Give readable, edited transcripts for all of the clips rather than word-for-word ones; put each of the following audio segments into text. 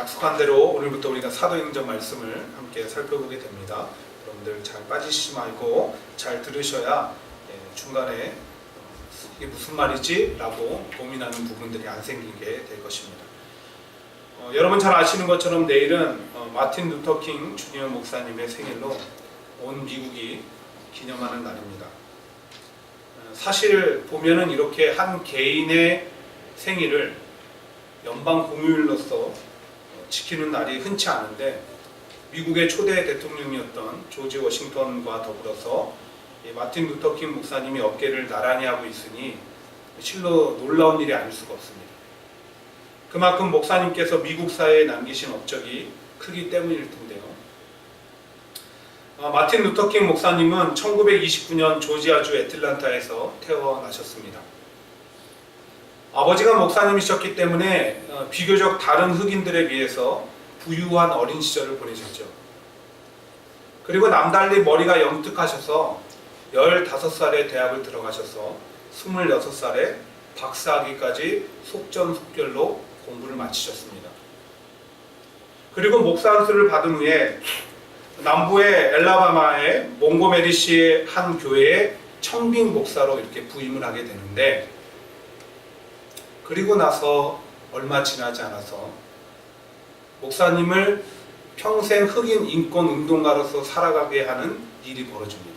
약속한 대로 오늘부터 우리가 사도행전 말씀을 함께 살펴보게 됩니다. 여러분들 잘 빠지시지 말고 잘 들으셔야 중간에 이게 무슨 말이지? 라고 고민하는 부분들이 안 생기게 될 것입니다. 여러분 잘 아시는 것처럼 내일은 마틴 루터킹 주니어 목사님의 생일로 온 미국이 기념하는 날입니다. 사실 보면은 이렇게 한 개인의 생일을 연방 공휴일로서 지키는 날이 흔치 않은데, 미국의 초대 대통령이었던 조지 워싱턴과 더불어서 마틴 루터킹 목사님이 어깨를 나란히 하고 있으니 실로 놀라운 일이 아닐 수가 없습니다. 그만큼 목사님께서 미국 사회에 남기신 업적이 크기 때문일 텐데요. 마틴 루터킹 목사님은 1929년 조지아주 애틀란타에서 태어나셨습니다. 아버지가 목사님이셨기 때문에 비교적 다른 흑인들에 비해서 부유한 어린 시절을 보내셨죠. 그리고 남달리 머리가 영특하셔서 15살에 대학을 들어가셔서 26살에 박사학위까지 속전속결로 공부를 마치셨습니다. 그리고 목사 안수를 받은 후에 남부의 엘라바마의 몽고메리시의 한 교회의 청빙 목사로 이렇게 부임을 하게 되는데, 그리고 나서 얼마 지나지 않아서 목사님을 평생 흑인 인권 운동가로서 살아가게 하는 일이 벌어집니다.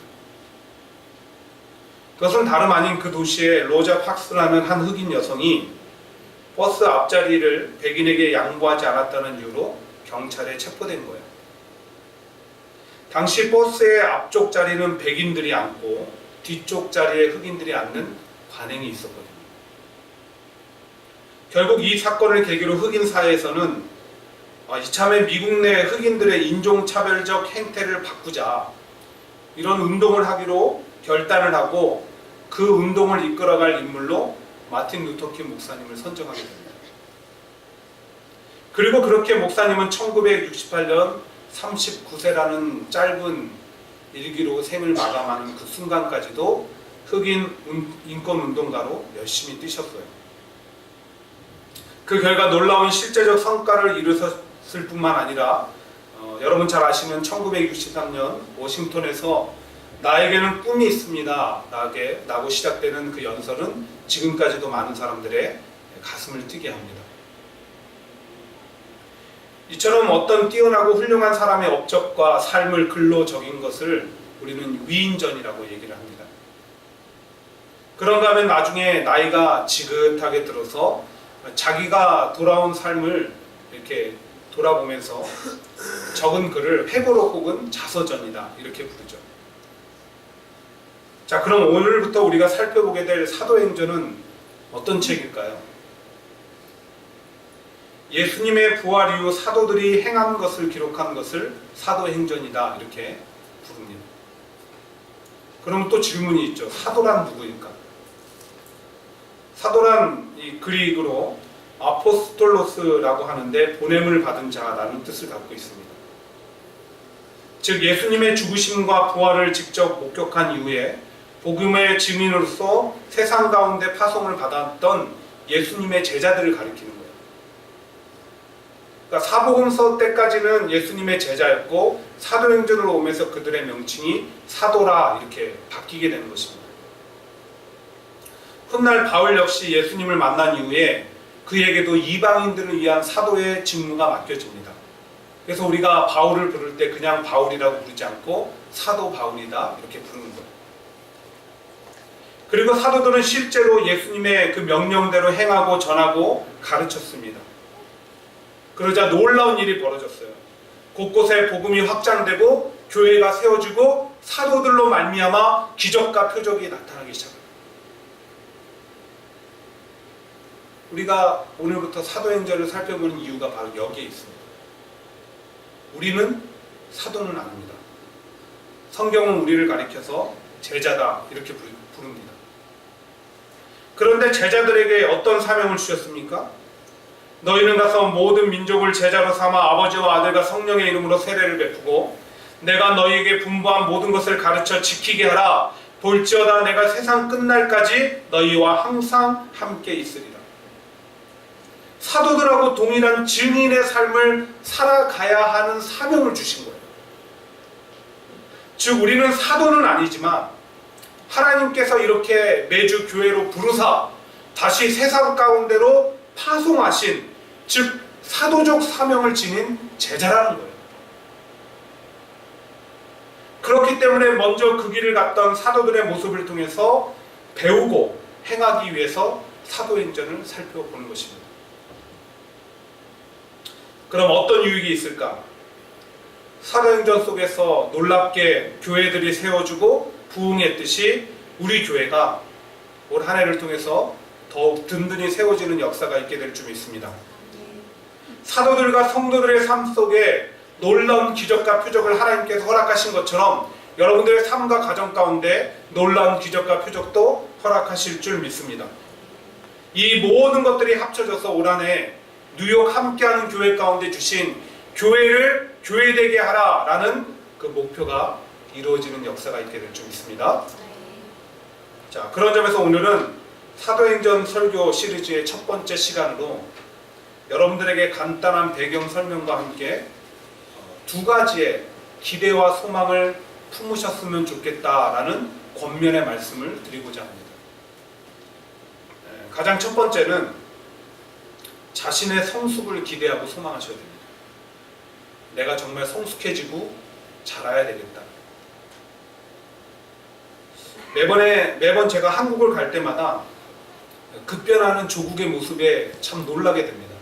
그것은 다름 아닌 그 도시에 로자 팍스라는 한 흑인 여성이 버스 앞자리를 백인에게 양보하지 않았다는 이유로 경찰에 체포된 거예요. 당시 버스의 앞쪽 자리는 백인들이 앉고 뒤쪽 자리에 흑인들이 앉는 관행이 있었거든요. 결국 이 사건을 계기로 흑인 사회에서는 이참에 미국 내 흑인들의 인종차별적 행태를 바꾸자, 이런 운동을 하기로 결단을 하고 그 운동을 이끌어갈 인물로 마틴 루터킹 목사님을 선정하게 됩니다. 그리고 그렇게 목사님은 1968년 39세라는 짧은 일기로 생을 마감하는 그 순간까지도 흑인 인권운동가로 열심히 뛰셨어요. 그 결과 놀라운 실제적 성과를 이루었을 뿐만 아니라 여러분 잘 아시는 1963년 워싱턴에서 나에게는 꿈이 있습니다 라고 시작되는 그 연설은 지금까지도 많은 사람들의 가슴을 뛰게 합니다. 이처럼 어떤 뛰어나고 훌륭한 사람의 업적과 삶을 글로 적인 것을 우리는 위인전이라고 얘기를 합니다. 그런가 하면 나중에 나이가 지긋하게 들어서 자기가 돌아온 삶을 이렇게 돌아보면서 적은 글을 회고록 혹은 자서전이다 이렇게 부르죠. 자, 그럼 오늘부터 우리가 살펴보게 될 사도행전은 어떤 책일까요? 예수님의 부활 이후 사도들이 행한 것을 기록한 것을 사도행전이다 이렇게 부릅니다. 그럼 또 질문이 있죠. 사도란 누구일까? 사도란 이 그리그로 아포스톨로스라고 하는데 보냄을 받은 자라는 뜻을 갖고 있습니다. 즉 예수님의 죽으심과 부활을 직접 목격한 이후에 복음의 증인으로서 세상 가운데 파송을 받았던 예수님의 제자들을 가리키는 거예요. 그러니까 사복음서 때까지는 예수님의 제자였고 사도행전으로 오면서 그들의 명칭이 사도라 이렇게 바뀌게 되는 것입니다. 훗날 바울 역시 예수님을 만난 이후에 그에게도 이방인들을 위한 사도의 직무가 맡겨집니다. 그래서 우리가 바울을 부를 때 그냥 바울이라고 부르지 않고 사도 바울이다 이렇게 부르는 거예요. 그리고 사도들은 실제로 예수님의 그 명령대로 행하고 전하고 가르쳤습니다. 그러자 놀라운 일이 벌어졌어요. 곳곳에 복음이 확장되고 교회가 세워지고 사도들로 말미암아 기적과 표적이 나타나기 시작합니다. 우리가 오늘부터 사도행전을 살펴보는 이유가 바로 여기에 있습니다. 우리는 사도는 아닙니다. 성경은 우리를 가리켜서 제자다 이렇게 부릅니다. 그런데 제자들에게 어떤 사명을 주셨습니까? 너희는 가서 모든 민족을 제자로 삼아 아버지와 아들과 성령의 이름으로 세례를 베푸고 내가 너희에게 분부한 모든 것을 가르쳐 지키게 하라. 볼지어다 내가 세상 끝날까지 너희와 항상 함께 있으리라. 사도들하고 동일한 증인의 삶을 살아가야 하는 사명을 주신 거예요. 즉 우리는 사도는 아니지만 하나님께서 이렇게 매주 교회로 부르사 다시 세상 가운데로 파송하신, 즉 사도적 사명을 지닌 제자라는 거예요. 그렇기 때문에 먼저 그 길을 갔던 사도들의 모습을 통해서 배우고 행하기 위해서 사도행전을 살펴보는 것입니다. 그럼 어떤 유익이 있을까? 사도행전 속에서 놀랍게 교회들이 세워주고 부흥했듯이 우리 교회가 올 한 해를 통해서 더욱 든든히 세워지는 역사가 있게 될 줄 믿습니다. 사도들과 성도들의 삶 속에 놀라운 기적과 표적을 하나님께서 허락하신 것처럼 여러분들의 삶과 가정 가운데 놀라운 기적과 표적도 허락하실 줄 믿습니다. 이 모든 것들이 합쳐져서 올 한 해 뉴욕 함께하는 교회 가운데 주신 교회를 교회되게 하라라는 그 목표가 이루어지는 역사가 있게 될 줄 믿습니다. 자, 그런 점에서 오늘은 사도행전 설교 시리즈의 첫 번째 시간으로 여러분들에게 간단한 배경 설명과 함께 두 가지의 기대와 소망을 품으셨으면 좋겠다라는 권면의 말씀을 드리고자 합니다. 가장 첫 번째는 자신의 성숙을 기대하고 소망하셔야 됩니다. 내가 정말 성숙해지고 자라야 되겠다. 매번 제가 한국을 갈 때마다 급변하는 조국의 모습에 참 놀라게 됩니다.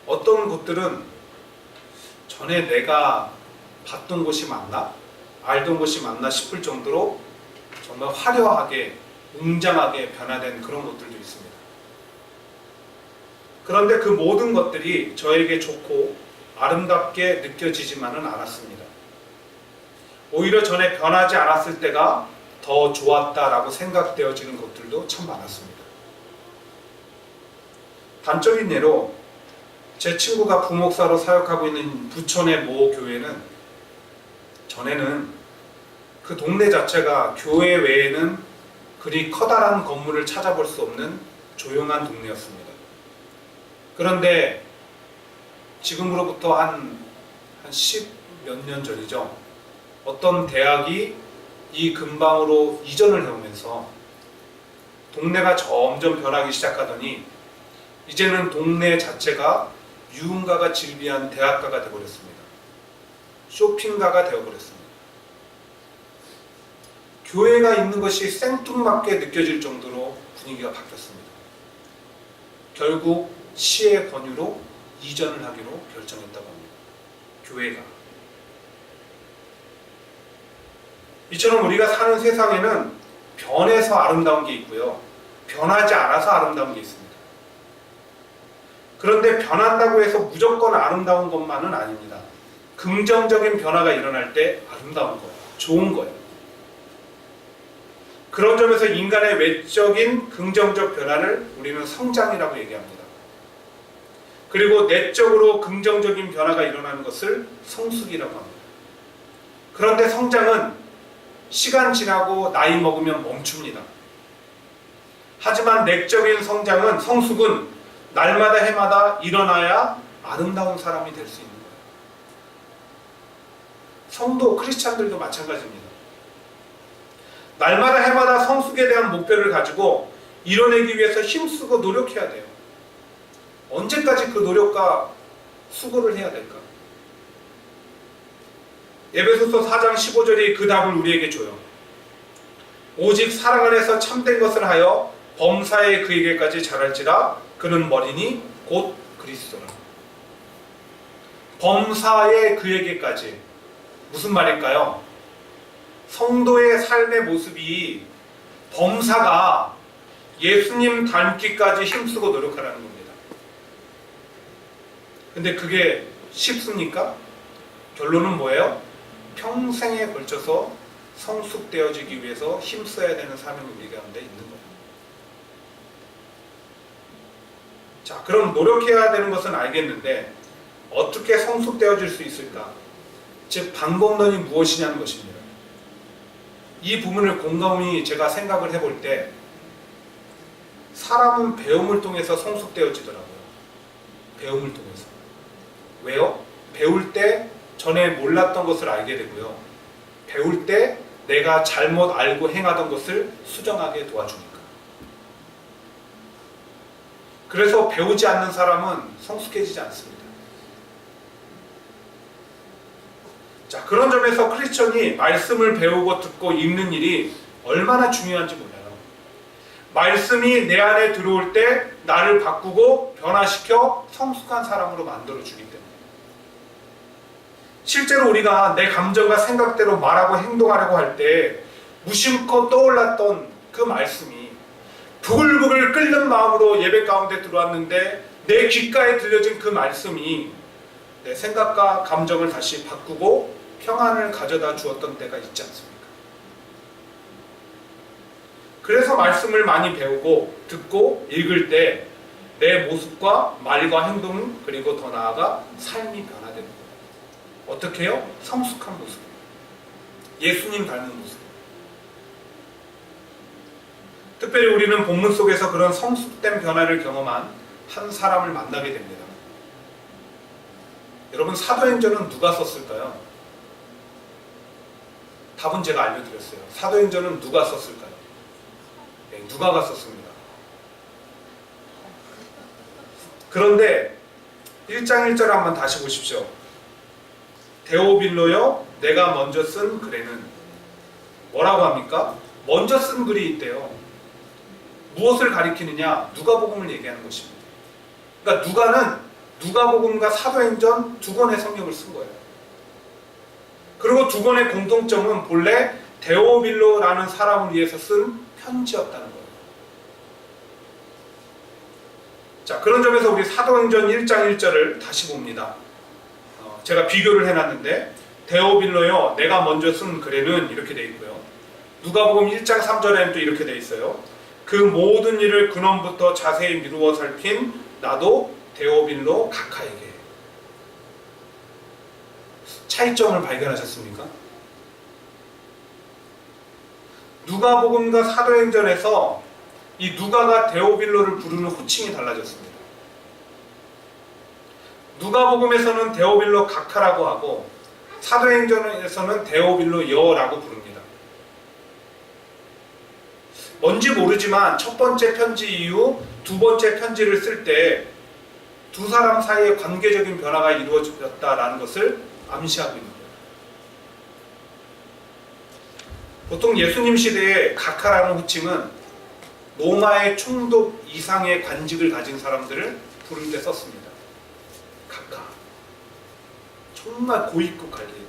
어떤 곳들은 전에 내가 봤던 곳이 맞나? 알던 곳이 맞나 싶을 정도로 정말 화려하게, 웅장하게 변화된 그런 곳들도 있습니다. 그런데 그 모든 것들이 저에게 좋고 아름답게 느껴지지만은 않았습니다. 오히려 전에 변하지 않았을 때가 더 좋았다라고 생각되어지는 것들도 참 많았습니다. 단적인 예로 제 친구가 부목사로 사역하고 있는 부천의 모 교회는 전에는 그 동네 자체가 교회 외에는 그리 커다란 건물을 찾아볼 수 없는 조용한 동네였습니다. 그런데 지금으로부터 한 10 몇 년 전이죠. 어떤 대학이 이 근방으로 이전을 해오면서 동네가 점점 변하기 시작하더니 이제는 동네 자체가 유흥가가 즐비한 대학가가 되어버렸습니다. 쇼핑가가 되어버렸습니다. 교회가 있는 것이 생뚱맞게 느껴질 정도로 분위기가 바뀌었습니다. 결국 시의 권유로 이전을 하기로 결정했다고 합니다. 교회가. 이처럼 우리가 사는 세상에는 변해서 아름다운 게 있고요, 변하지 않아서 아름다운 게 있습니다. 그런데 변한다고 해서 무조건 아름다운 것만은 아닙니다. 긍정적인 변화가 일어날 때 아름다운 거예요. 좋은 거예요. 그런 점에서 인간의 외적인 긍정적 변화를 우리는 성장이라고 얘기합니다. 그리고 내적으로 긍정적인 변화가 일어나는 것을 성숙이라고 합니다. 그런데 성장은 시간 지나고 나이 먹으면 멈춥니다. 하지만 내적인 성장은, 성숙은 날마다 해마다 일어나야 아름다운 사람이 될 수 있는 거예요. 성도, 크리스찬들도 마찬가지입니다. 날마다 해마다 성숙에 대한 목표를 가지고 이뤄내기 위해서 힘쓰고 노력해야 돼요. 언제까지 그 노력과 수고를 해야 될까? 에베소서 4장 15절이 그 답을 우리에게 줘요. 오직 사랑 안에서 참된 것을 하여 범사에 그에게까지 자랄지라. 그는 머리니 곧 그리스도라. 범사에 그에게까지. 무슨 말일까요? 성도의 삶의 모습이 범사가 예수님 닮기까지 힘쓰고 노력하라는 겁니다. 근데 그게 쉽습니까? 결론은 뭐예요? 평생에 걸쳐서 성숙되어지기 위해서 힘써야 되는 사명이 우리 가운데 있는 거예요. 자, 그럼 노력해야 되는 것은 알겠는데 어떻게 성숙되어질 수 있을까? 즉, 방법론이 무엇이냐는 것입니다. 이 부분을 곰곰이 제가 생각을 해볼 때 사람은 배움을 통해서 성숙되어지더라고요. 배움을 통해서. 왜요? 배울 때 전에 몰랐던 것을 알게 되고요. 배울 때 내가 잘못 알고 행하던 것을 수정하게 도와주니까. 그래서 배우지 않는 사람은 성숙해지지 않습니다. 자, 그런 점에서 크리스천이 말씀을 배우고 듣고 읽는 일이 얼마나 중요한지 몰라요. 말씀이 내 안에 들어올 때 나를 바꾸고 변화시켜 성숙한 사람으로 만들어주기 때문에. 실제로 우리가 내 감정과 생각대로 말하고 행동하려고 할 때 무심코 떠올랐던 그 말씀이 부글부글 끓는 마음으로 예배 가운데 들어왔는데 내 귓가에 들려진 그 말씀이 내 생각과 감정을 다시 바꾸고 평안을 가져다 주었던 때가 있지 않습니까? 그래서 말씀을 많이 배우고 듣고 읽을 때 내 모습과 말과 행동 그리고 더 나아가 삶이 변화되는 거예요. 어떻게 해요? 성숙한 모습. 예수님 닮은 모습. 특별히 우리는 본문 속에서 그런 성숙된 변화를 경험한 한 사람을 만나게 됩니다. 여러분, 사도행전은 누가 썼을까요? 답은 제가 알려드렸어요. 사도행전은 누가 썼을까요? 네, 누가가 썼습니다. 그런데 1장 1절을 한번 다시 보십시오. 데오빌로여 내가 먼저 쓴 글에는 뭐라고 합니까? 먼저 쓴 글이 있대요. 무엇을 가리키느냐? 누가복음을 얘기하는 것입니다. 그러니까 누가는 누가복음과 사도행전 두 권의 성경을 쓴 거예요. 그리고 두 권의 공통점은 본래 데오빌로라는 사람을 위해서 쓴 편지였다는 거예요. 자, 그런 점에서 우리 사도행전 1장 1절을 다시 봅니다. 제가 비교를 해놨는데 데오빌로여 내가 먼저 쓴 글에는 이렇게 돼 있고요. 누가복음 1장 3절에는 또 이렇게 돼 있어요. 그 모든 일을 근원부터 자세히 미루어 살핀 나도 데오빌로 각하에게. 차이점을 발견하셨습니까? 누가복음과 사도행전에서 이 누가가 데오빌로를 부르는 호칭이 달라졌습니다. 누가복음에서는 데오빌로 각하라고 하고 사도행전에서는 데오빌로 여라고 부릅니다. 뭔지 모르지만 첫 번째 편지 이후 두 번째 편지를 쓸 때 두 사람 사이에 관계적인 변화가 이루어졌다라는 것을 암시하고 있는 거예요. 보통 예수님 시대에 각하라는 호칭은 로마의 총독 이상의 관직을 가진 사람들을 부를 때 썼습니다. 각하. 정말 고위급 관리예요.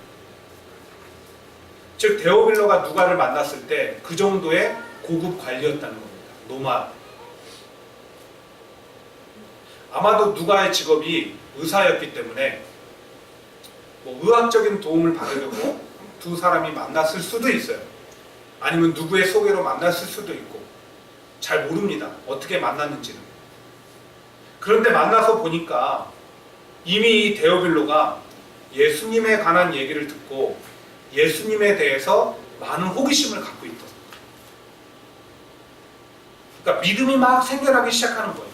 즉 데오빌로가 누가를 만났을 때 그 정도의 고급 관리였다는 겁니다. 로마. 아마도 누가의 직업이 의사였기 때문에 의학적인 도움을 받으려고 두 사람이 만났을 수도 있어요. 아니면 누구의 소개로 만났을 수도 있고 잘 모릅니다. 어떻게 만났는지는. 그런데 만나서 보니까 이미 이 데오빌로가 예수님에 관한 얘기를 듣고 예수님에 대해서 많은 호기심을 갖고 있다. 그러니까 믿음이 막 생겨나기 시작하는 거예요.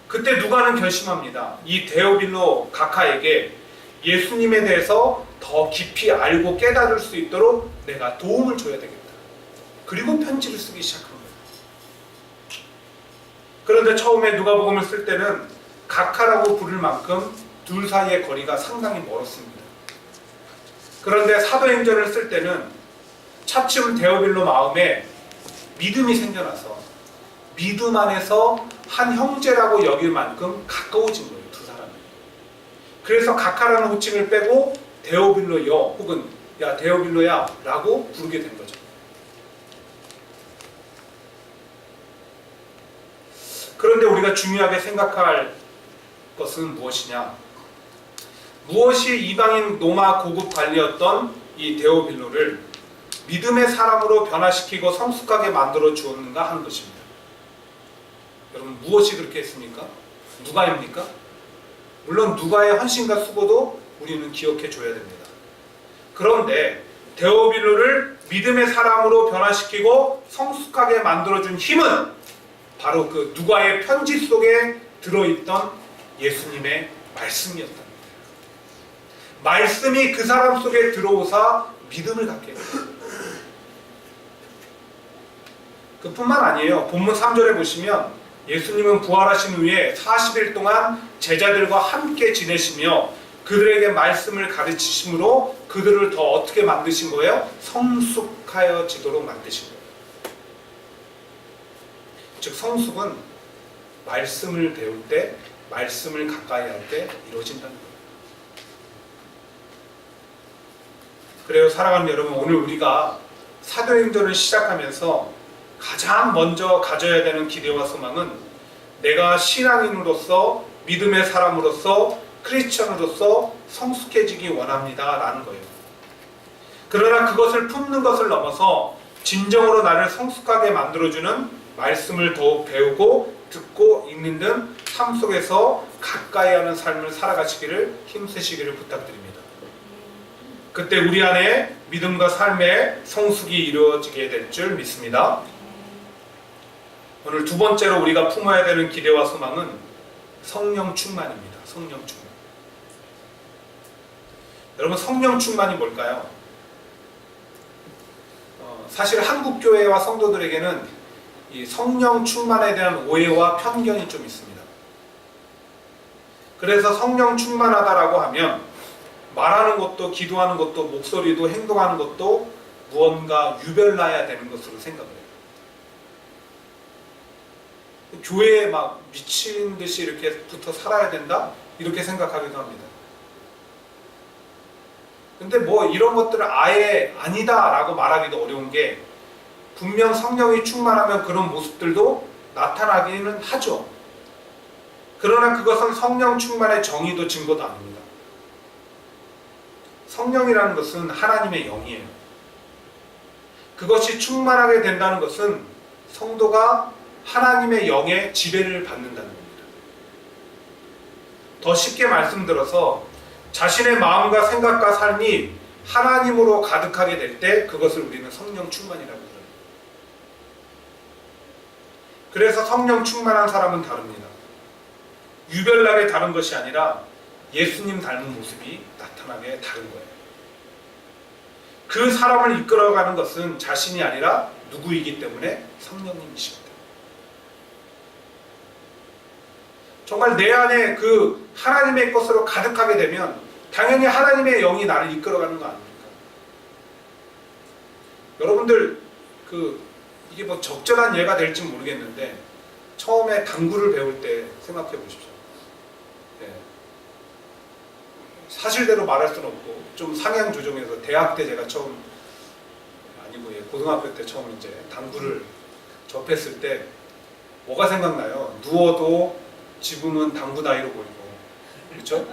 그때 누가는 결심합니다. 이 데오빌로 각하에게 예수님에 대해서 더 깊이 알고 깨달을 수 있도록 내가 도움을 줘야 되겠다. 그리고 편지를 쓰기 시작한 거예요. 그런데 처음에 누가복음을 쓸 때는 각하라고 부를 만큼 둘 사이의 거리가 상당히 멀었습니다. 그런데 사도행전을 쓸 때는 차츰 데오빌로 마음에 믿음이 생겨나서 믿음 안에서 한 형제라고 여길 만큼 가까워진 거예요. 두 사람이. 그래서 각하라는 호칭을 빼고 데오빌로여 혹은 야 데오빌로야 라고 부르게 된 거죠. 그런데 우리가 중요하게 생각할 것은 무엇이냐? 무엇이 이방인 로마 고급 관리였던 이 데오빌로를 믿음의 사람으로 변화시키고 성숙하게 만들어 주었는가 하는 것입니다. 여러분 무엇이 그렇게 했습니까? 누가입니까? 물론 누가의 헌신과 수고도 우리는 기억해 줘야 됩니다. 그런데 데오빌로를 믿음의 사람으로 변화시키고 성숙하게 만들어준 힘은 바로 그 누가의 편지 속에 들어있던 예수님의 말씀이었답니다. 말씀이 그 사람 속에 들어오사 믿음을 갖게 됩니다. 그뿐만 아니에요. 본문 3절에 보시면 예수님은 부활하신 후에 40일 동안 제자들과 함께 지내시며 그들에게 말씀을 가르치심으로 그들을 더 어떻게 만드신 거예요? 성숙하여지도록 만드신 거예요. 즉 성숙은 말씀을 배울 때, 말씀을 가까이 할 때 이루어진다는 거예요. 그래요, 사랑하는 여러분, 오늘 우리가 사도행전을 시작하면서 가장 먼저 가져야 되는 기대와 소망은 내가 신앙인으로서, 믿음의 사람으로서, 크리스천으로서 성숙해지기 원합니다 라는 거예요. 그러나 그것을 품는 것을 넘어서 진정으로 나를 성숙하게 만들어주는 말씀을 더욱 배우고 듣고 읽는 등 삶 속에서 가까이 하는 삶을 살아가시기를 힘쓰시기를 부탁드립니다. 그때 우리 안에 믿음과 삶의 성숙이 이루어지게 될 줄 믿습니다. 오늘 두 번째로 우리가 품어야 되는 기대와 소망은 성령 충만입니다. 성령 충만. 여러분, 성령 충만이 뭘까요? 사실 한국 교회와 성도들에게는 이 성령 충만에 대한 오해와 편견이 좀 있습니다. 그래서 성령 충만하다라고 하면 말하는 것도, 기도하는 것도, 목소리도, 행동하는 것도 무언가 유별나야 되는 것으로 생각을 해요. 교회에 막 미친 듯이 이렇게 붙어 살아야 된다? 이렇게 생각하기도 합니다. 근데 뭐 이런 것들을 아예 아니다라고 말하기도 어려운 게 분명 성령이 충만하면 그런 모습들도 나타나기는 하죠. 그러나 그것은 성령 충만의 정의도 증거도 아닙니다. 성령이라는 것은 하나님의 영이에요. 그것이 충만하게 된다는 것은 성도가 하나님의 영의 지배를 받는다는 겁니다. 더 쉽게 말씀드려서 자신의 마음과 생각과 삶이 하나님으로 가득하게 될 때 그것을 우리는 성령 충만이라고 해요. 그래서 성령 충만한 사람은 다릅니다. 유별나게 다른 것이 아니라 예수님 닮은 모습이 나타나게 다른 거예요. 그 사람을 이끌어가는 것은 자신이 아니라 누구이기 때문에 성령님이십니다. 정말 내 안에 그 하나님의 것으로 가득하게 되면 당연히 하나님의 영이 나를 이끌어가는 거 아닙니까? 여러분들 이게 뭐 적절한 예가 될지 모르겠는데 처음에 당구를 배울 때 생각해 보십시오. 네. 사실대로 말할 수는 없고 좀 상향 조정해서 대학 때 제가 처음 아니고 고등학교 때 처음 이제 당구를 접했을 때 뭐가 생각나요? 누워도 지붕은 당구 다이로 보이고, 그렇죠?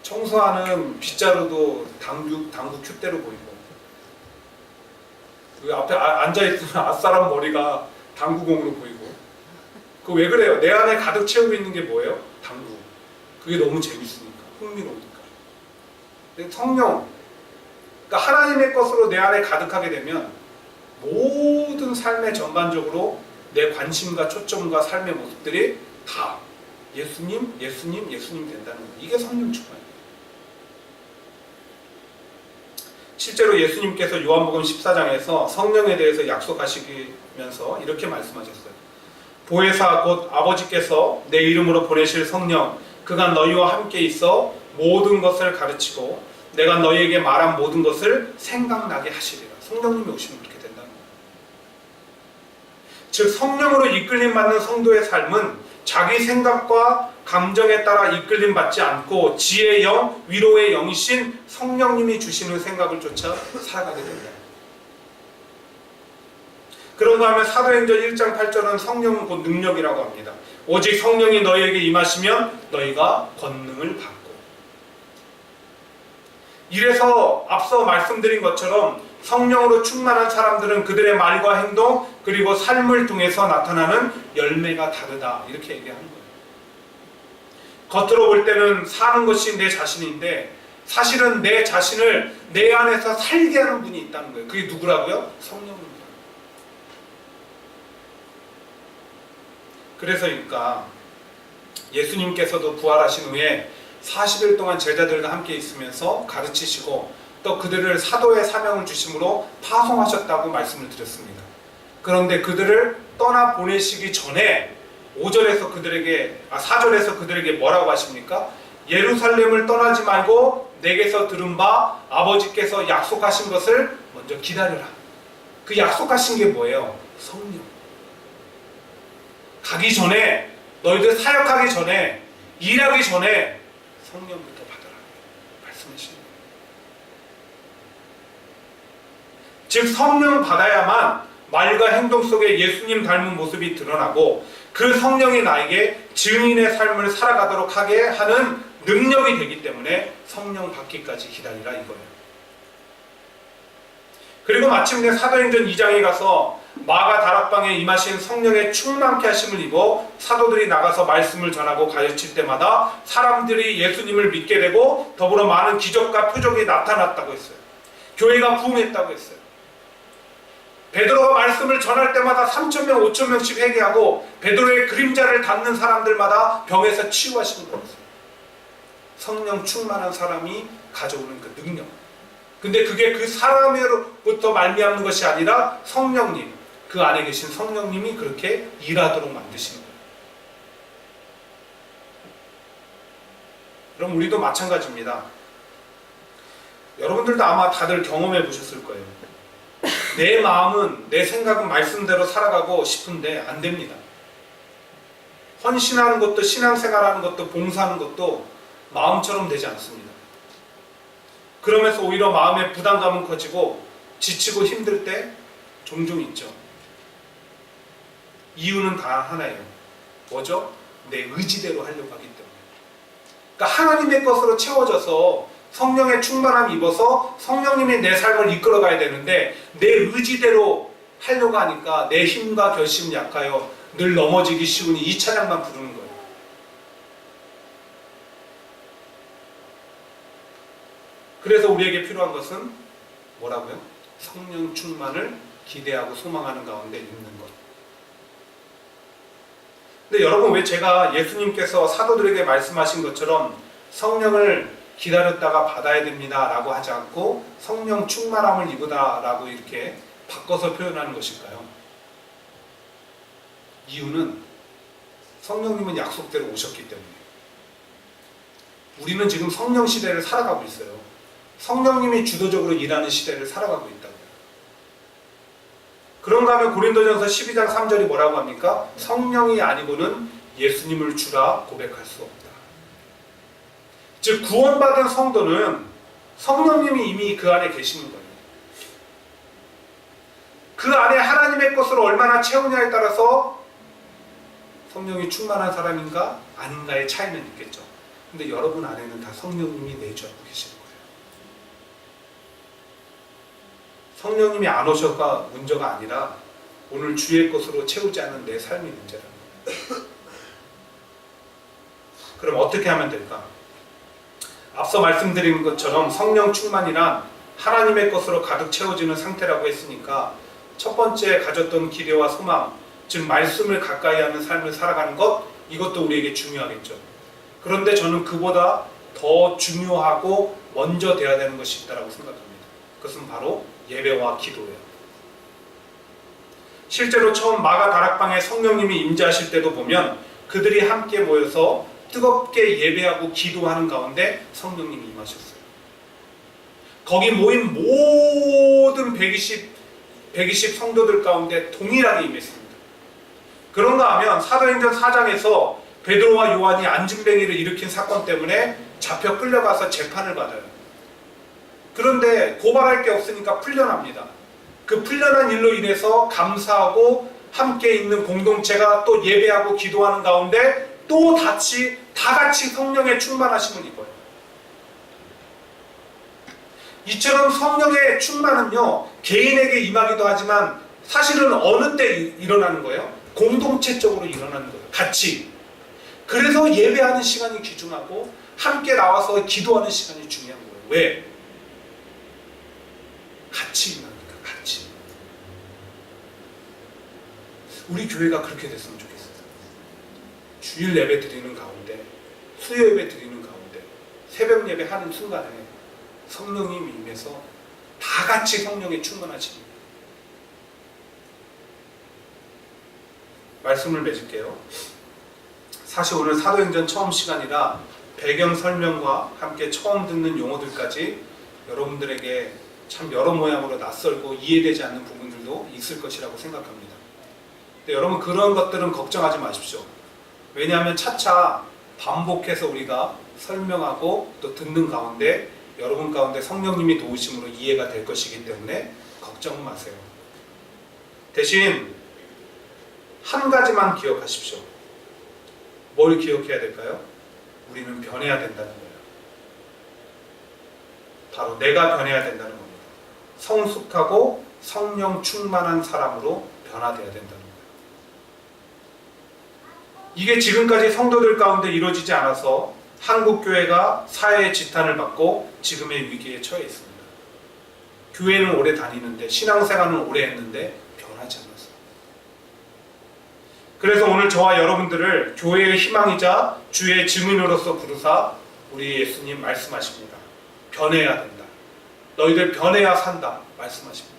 청소하는 빗자루도 당구 큐대로 보이고, 그 앞에 앉아있으면 앞사람 머리가 당구공으로 보이고. 그 왜 그래요? 내 안에 가득 채우고 있는 게 뭐예요? 당구. 그게 너무 재밌으니까, 흥미로우니까. 성령, 그러니까 하나님의 것으로 내 안에 가득하게 되면 모든 삶의 전반적으로 내 관심과 초점과 삶의 모습들이 다 예수님, 예수님, 예수님 된다는 거예요. 이게 성령 충만이에요. 실제로 예수님께서 요한복음 14장에서 성령에 대해서 약속하시면서 이렇게 말씀하셨어요. 보혜사 곧 아버지께서 내 이름으로 보내실 성령, 그가 너희와 함께 있어 모든 것을 가르치고 내가 너희에게 말한 모든 것을 생각나게 하시리라. 성령님이 오시면 그렇게 된다는 거예요. 즉 성령으로 이끌림 받는 성도의 삶은 자기 생각과 감정에 따라 이끌림 받지 않고 지혜의 영, 위로의 영이신 성령님이 주시는 생각을 쫓아 살아가게 된다. 그런가 하면 사도행전 1장 8절은 성령은 곧 능력이라고 합니다. 오직 성령이 너희에게 임하시면 너희가 권능을 받고. 이래서 앞서 말씀드린 것처럼 성령으로 충만한 사람들은 그들의 말과 행동 그리고 삶을 통해서 나타나는 열매가 다르다, 이렇게 얘기하는 거예요. 겉으로 볼 때는 사는 것이 내 자신인데 사실은 내 자신을 내 안에서 살게 하는 분이 있다는 거예요. 그게 누구라고요? 성령입니다. 그래서니까 예수님께서도 부활하신 후에 40일 동안 제자들과 함께 있으면서 가르치시고 또 그들을 사도의 사명을 주심으로 파송하셨다고 말씀을 드렸습니다. 그런데 그들을 떠나 보내시기 전에 4절에서 그들에게 뭐라고 하십니까? 예루살렘을 떠나지 말고 내게서 들은 바 아버지께서 약속하신 것을 먼저 기다려라. 그 약속하신 게 뭐예요? 성령. 가기 전에, 너희들 사역하기 전에, 일하기 전에 성령부터 받아라 말씀하시는 거예요. 즉 성령 받아야만 말과 행동 속에 예수님 닮은 모습이 드러나고 그 성령이 나에게 증인의 삶을 살아가도록 하게 하는 능력이 되기 때문에 성령 받기까지 기다리라 이거예요. 그리고 마침내 사도행전 2장에 가서 마가 다락방에 임하신 성령의 충만케 하심을 입어 사도들이 나가서 말씀을 전하고 가르칠 때마다 사람들이 예수님을 믿게 되고 더불어 많은 기적과 표적이 나타났다고 했어요. 교회가 부흥했다고 했어요. 베드로가 말씀을 전할 때마다 3,000명, 5,000명씩 회개하고 베드로의 그림자를 닿는 사람들마다 병에서 치유하시는 거였어요. 성령 충만한 사람이 가져오는 그 능력. 근데 그게 그 사람으로부터 말미암는 것이 아니라 성령님, 그 안에 계신 성령님이 그렇게 일하도록 만드시는 거예요. 그럼 우리도 마찬가지입니다. 여러분들도 아마 다들 경험해 보셨을 거예요. 내 마음은, 내 생각은 말씀대로 살아가고 싶은데 안 됩니다. 헌신하는 것도, 신앙생활하는 것도, 봉사하는 것도 마음처럼 되지 않습니다. 그러면서 오히려 마음의 부담감은 커지고 지치고 힘들 때 종종 있죠. 이유는 다 하나예요. 뭐죠? 내 의지대로 하려고 하기 때문에. 그러니까 하나님의 것으로 채워져서 성령의 충만함 입어서 성령님이 내 삶을 이끌어가야 되는데 내 의지대로 하려고 하니까 내 힘과 결심은 약하여 늘 넘어지기 쉬우니 이 찬양만 부르는 거예요. 그래서 우리에게 필요한 것은 뭐라고요? 성령 충만을 기대하고 소망하는 가운데 있는 것. 근데 여러분, 왜 제가 예수님께서 사도들에게 말씀하신 것처럼 성령을 기다렸다가 받아야 됩니다 라고 하지 않고 성령 충만함을 입으다 라고 이렇게 바꿔서 표현하는 것일까요? 이유는 성령님은 약속대로 오셨기 때문에. 우리는 지금 성령 시대를 살아가고 있어요. 성령님이 주도적으로 일하는 시대를 살아가고 있다고요. 그런가 하면 고린도전서 12장 3절이 뭐라고 합니까? 성령이 아니고는 예수님을 주라 고백할 수 없다. 즉 구원받은 성도는 성령님이 이미 그 안에 계시는 거예요. 그 안에 하나님의 것을 얼마나 채우냐에 따라서 성령이 충만한 사람인가 아닌가의 차이는 있겠죠. 근데 여러분 안에는 다 성령님이 내주하고 계시는 거예요. 성령님이 안 오셔가 문제가 아니라 오늘 주의 것으로 채우지 않은 내 삶이 문제라는 거예요. 그럼 어떻게 하면 될까? 앞서 말씀드린 것처럼 성령 충만이란 하나님의 것으로 가득 채워지는 상태라고 했으니까 첫 번째 가졌던 기대와 소망, 즉 말씀을 가까이 하는 삶을 살아가는 것, 이것도 우리에게 중요하겠죠. 그런데 저는 그보다 더 중요하고 먼저 돼야 되는 것이 있다고 생각합니다. 그것은 바로 예배와 기도예요. 실제로 처음 마가 다락방에 성령님이 임재하실 때도 보면 그들이 함께 모여서 뜨겁게 예배하고 기도하는 가운데 성령님이 임하셨어요. 거기 모인 모든 120 성도들 가운데 동일하게 임했습니다. 그런가 하면 사도행전 4장에서 베드로와 요한이 안진뱅이를 일으킨 사건 때문에 잡혀 끌려가서 재판을 받아요. 그런데 고발할 게 없으니까 풀려납니다. 그 풀려난 일로 인해서 감사하고 함께 있는 공동체가 또 예배하고 기도하는 가운데 또 다 같이 성령의 충만하심을 입어요. 이처럼 성령의 충만은요, 개인에게 임하기도 하지만 사실은 어느 때 일어나는 거예요? 공동체적으로 일어나는 거예요. 같이. 그래서 예배하는 시간이 귀중하고 함께 나와서 기도하는 시간이 중요한 거예요. 왜? 같이 임하니까, 같이. 우리 교회가 그렇게 됐으면 좋겠어요. 주일 예배 드리는 가운데, 수요 예배 드리는 가운데, 새벽 예배 하는 순간에 성령님이 임해서 다 같이 성령에 충만하십니다. 말씀을 맺을게요. 사실 오늘 사도행전 처음 시간이라 배경 설명과 함께 처음 듣는 용어들까지 여러분들에게 참 여러 모양으로 낯설고 이해되지 않는 부분들도 있을 것이라고 생각합니다. 근데 여러분, 그런 것들은 걱정하지 마십시오. 왜냐하면 차차 반복해서 우리가 설명하고 또 듣는 가운데 여러분 가운데 성령님이 도우심으로 이해가 될 것이기 때문에 걱정 마세요. 대신 한 가지만 기억하십시오. 뭘 기억해야 될까요? 우리는 변해야 된다는 거예요. 바로 내가 변해야 된다는 겁니다. 성숙하고 성령 충만한 사람으로 변화되어야 된다는 거예요. 이게 지금까지 성도들 가운데 이루어지지 않아서 한국교회가 사회의 지탄을 받고 지금의 위기에 처해 있습니다. 교회는 오래 다니는데, 신앙생활은 오래 했는데 변하지 않았어요. 그래서 오늘 저와 여러분들을 교회의 희망이자 주의 증인으로서 부르사 우리 예수님 말씀하십니다. 변해야 된다. 너희들 변해야 산다 말씀하십니다.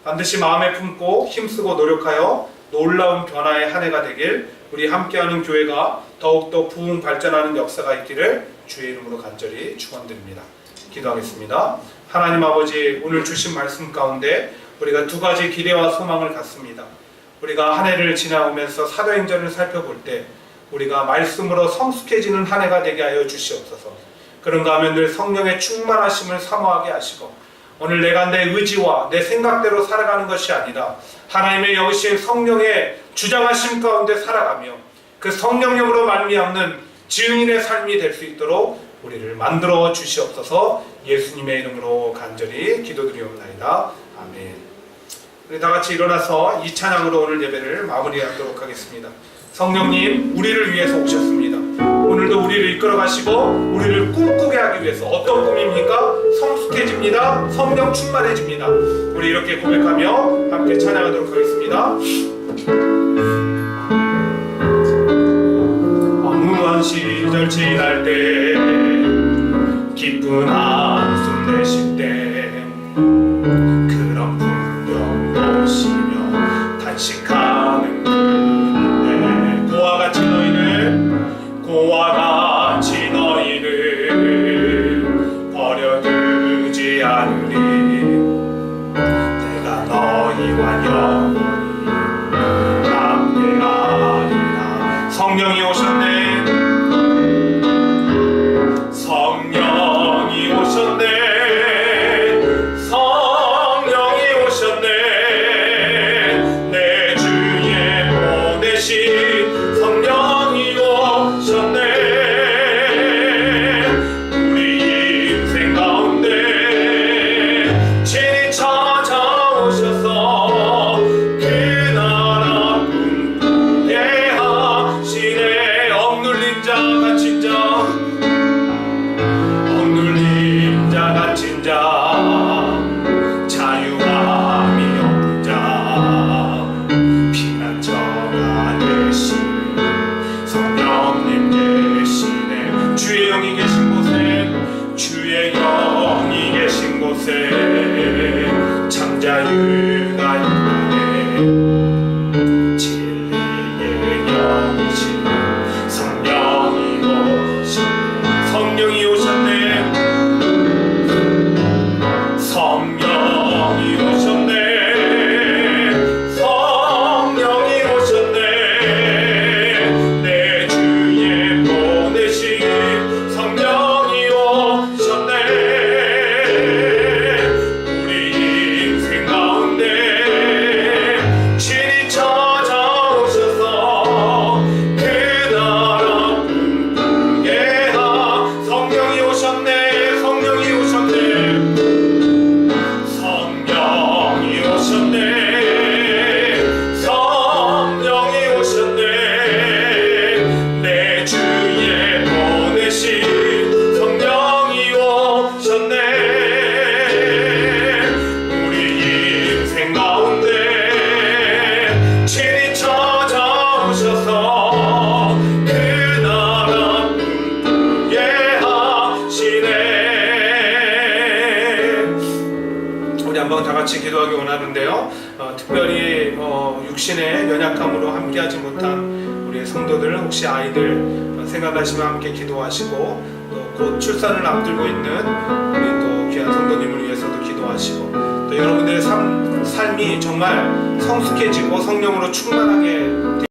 반드시 마음에 품고 힘쓰고 노력하여 놀라운 변화의 한 해가 되길, 우리 함께하는 교회가 더욱더 부흥 발전하는 역사가 있기를 주의 이름으로 간절히 축원드립니다. 기도하겠습니다. 하나님 아버지, 오늘 주신 말씀 가운데 우리가 두 가지 기대와 소망을 갖습니다. 우리가 한 해를 지나오면서 사도행전을 살펴볼 때 우리가 말씀으로 성숙해지는 한 해가 되게 하여 주시옵소서. 그런가 하면 늘 성령의 충만하심을 사모하게 하시고, 오늘 내가 내 의지와 내 생각대로 살아가는 것이 아니라 하나님의 여기신 성령의 주장하심 가운데 살아가며 그 성령님으로 말미암는 증인의 삶이 될 수 있도록 우리를 만들어 주시옵소서. 예수님의 이름으로 간절히 기도드리옵나이다. 아멘. 우리 다 같이 일어나서 이 찬양으로 오늘 예배를 마무리하도록 하겠습니다. 성령님, 우리를 위해서 오셨습니다. 오늘도 우리를 이끌어 가시고 우리를 꿈꾸게 하기 위해서, 어떤 꿈입니까? 성숙해집니다. 성령 충만해집니다. 우리 이렇게 고백하며 함께 찬양하도록 하겠습니다. 어무한 시절 지날 때, 기쁜 한숨 내쉴 때, 그런 풍경 보시며 단식하는 그때, 고와 같이 너희를 버려두지 않으리. 내가 너희와 영원히 함께하리라. 성령이 오셨네. 성령이 오셨네. 성령이 오셨네. 내 주에 보내신 성령이 오셨네. 우리 인생 가운데 친히 찾아오셔서 그 나라 꿈꾸게 하시네. 억눌린 자 갇힌 자, 억눌린 자 갇힌 자, 자유함이 없는 자, 피난처가 되시 한번 다 같이 기도하기 원하는데요. 특별히 육신의 연약함으로 함께하지 못한 우리 성도들, 혹시 아이들 생각하시면 함께 기도하시고, 또 곧 출산을 앞두고 있는 우리 또 귀한 성도님을 위해서도 기도하시고, 또 여러분들의 삶이 정말 성숙해지고 성령으로 충만하게